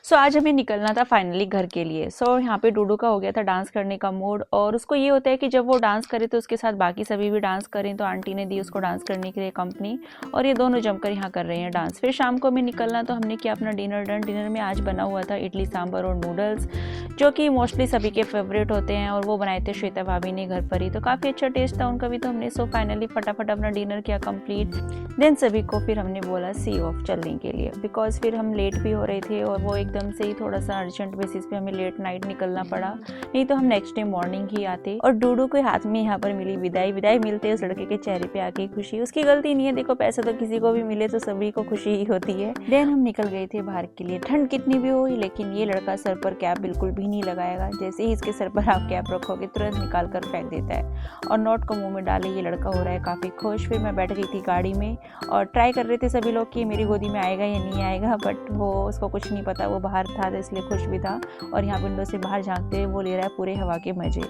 सो आज हमें निकलना था फाइनली घर के लिए। यहाँ पे डूडू का हो गया था डांस करने का मूड, और उसको ये होता है कि जब वो डांस करे तो उसके साथ बाकी सभी भी डांस करें। तो आंटी ने दी उसको डांस करने के लिए कंपनी, और ये दोनों जमकर यहाँ कर रहे हैं डांस। फिर शाम को हमें निकलना, तो हमने किया अपना डिनर डन। डिनर में आज बना हुआ था इडली सांभर और नूडल्स, जो कि मोस्टली सभी के फेवरेट होते हैं, और वो बनाए थे श्वेता भाभी ने घर पर ही। तो काफ़ी अच्छा टेस्ट था उनका भी। तो हमने फाइनली फटाफट अपना डिनर किया कंप्लीट। देन सभी को फिर हमने बोला सी ऑफ चलने के लिए, बिकॉज फिर हम लेट भी हो रहे थे, और वो एकदम से ही थोड़ा सा अर्जेंट बेसिस पे हमें लेट नाइट निकलना पड़ा, नहीं तो हम नेक्स्ट डे मॉर्निंग ही आते। और डूडू के हाथ में यहाँ पर मिली विदाई। विदाई मिलते उस लड़के के चेहरे पे आके खुशी, उसकी गलती नहीं है। देखो पैसे तो किसी को भी मिले तो सभी को खुशी ही होती है। देन हम निकल गए थे बाहर के लिए। ठंड कितनी भी हुई, लेकिन ये लड़का सर पर कैप बिल्कुल भी नहीं लगाएगा। जैसे ही इसके सर पर आप कैप रखोगे तुरंत निकाल कर फेंक देता है, और नोट को मुंह में डाले ये लड़का हो रहा है काफ़ी खुश। फिर मैं बैठ गई थी गाड़ी में, और ट्राई कर रहे थे सभी लोग कि मेरी गोदी में आएगा या नहीं आएगा, बट वो उसको कुछ नहीं पता, वो बाहर था तो इसलिए खुश भी था। और यहाँ विंडो से बाहर झांकते हुए वो ले रहा है पूरे हवा के मजे।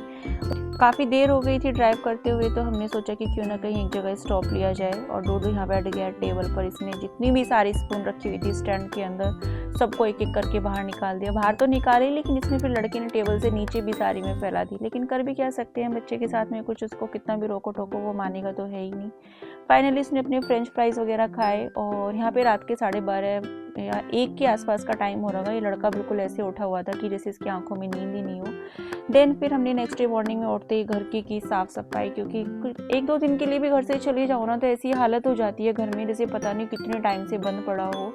काफ़ी देर हो गई थी ड्राइव करते हुए, तो हमने सोचा कि क्यों ना कहीं एक जगह स्टॉप लिया जाए। और डूडू यहाँ बैठ गया टेबल पर। इसने जितनी भी सारी स्पून रखी हुई थी स्टैंड के अंदर, सबको एक एक करके बाहर निकाल दिया। बाहर तो निकाले, लेकिन इसमें फिर लड़के ने टेबल से नीचे भी सारी में फैला दी। लेकिन कर भी क्या सकते हैं, बच्चे के साथ में कुछ, उसको कितना भी रोको टोको वो मानेगा तो है ही नहीं। फाइनली इसने अपने फ्रेंच फ्राइज वगैरह खाए, और यहाँ पे रात के 12:30 या 1 के आसपास का टाइम हो रहा है। ये लड़का बिल्कुल ऐसे उठा हुआ था कि जैसे इसकी आंखों में नींद ही नहीं हो। देन फिर हमने नेक्स्ट डे मॉर्निंग में उठते ही घर की साफ सफाई, क्योंकि 1-2 दिन के लिए भी घर से चले जाओ ना तो ऐसी हालत हो जाती है घर में जैसे पता नहीं कितने टाइम से बंद पड़ा हो।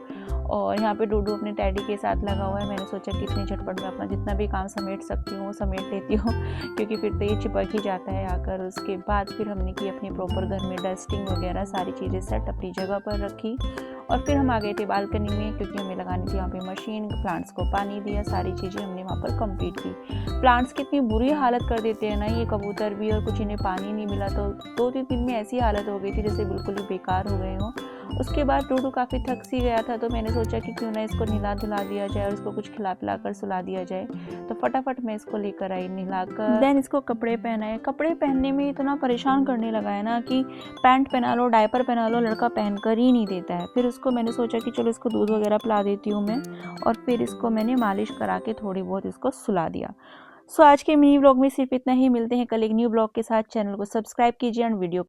और यहाँ पे डूडू अपने टैडी के साथ लगा हुआ है। मैंने सोचा कि इतने झटपट में अपना जितना भी काम समेट सकती हूँ वो समेट लेती हूँ, क्योंकि फिर तो ये चिपक ही जाता है आकर। उसके बाद फिर हमने की अपनी प्रॉपर घर में डस्टिंग वगैरह सारी चीज़ें सेट अपनी जगह पर रखी। और फिर हम आ गए थे बालकनी में, क्योंकि हमें लगानी थी यहाँ पे मशीन। प्लांट्स को पानी दिया, सारी चीज़ें हमने वहाँ पर कंप्लीट की। प्लांट्स की इतनी बुरी हालत कर देते हैं ना ये कबूतर भी, और कुछ इन्हें पानी नहीं मिला तो 2-3 दिन में ऐसी हालत हो गई थी जैसे बिल्कुल ही बेकार हो गए हों। उसके बाद डूडू काफ़ी थक सी गया था, तो मैंने सोचा कि क्यों ना इसको नहला धुला दिया जाए और इसको कुछ खिला पिला कर सुला दिया जाए। तो फटाफट मैं इसको लेकर आई नहलाकर। देन इसको कपड़े पहनाए। कपड़े पहनने में इतना परेशान करने लगा है ना कि पैंट पहना लो, डायपर पहना लो, लड़का पहन कर ही नहीं देता है। फिर उसको मैंने सोचा कि चलो इसको दूध वगैरह पिला देती हूँ मैं, और फिर इसको मैंने मालिश करा के थोड़ी बहुत इसको सुला दिया। आज के मिनी ब्लॉग में सिर्फ इतना ही। मिलते हैं कल एक न्यू ब्लॉग के साथ। चैनल को सब्सक्राइब कीजिए एंड वीडियो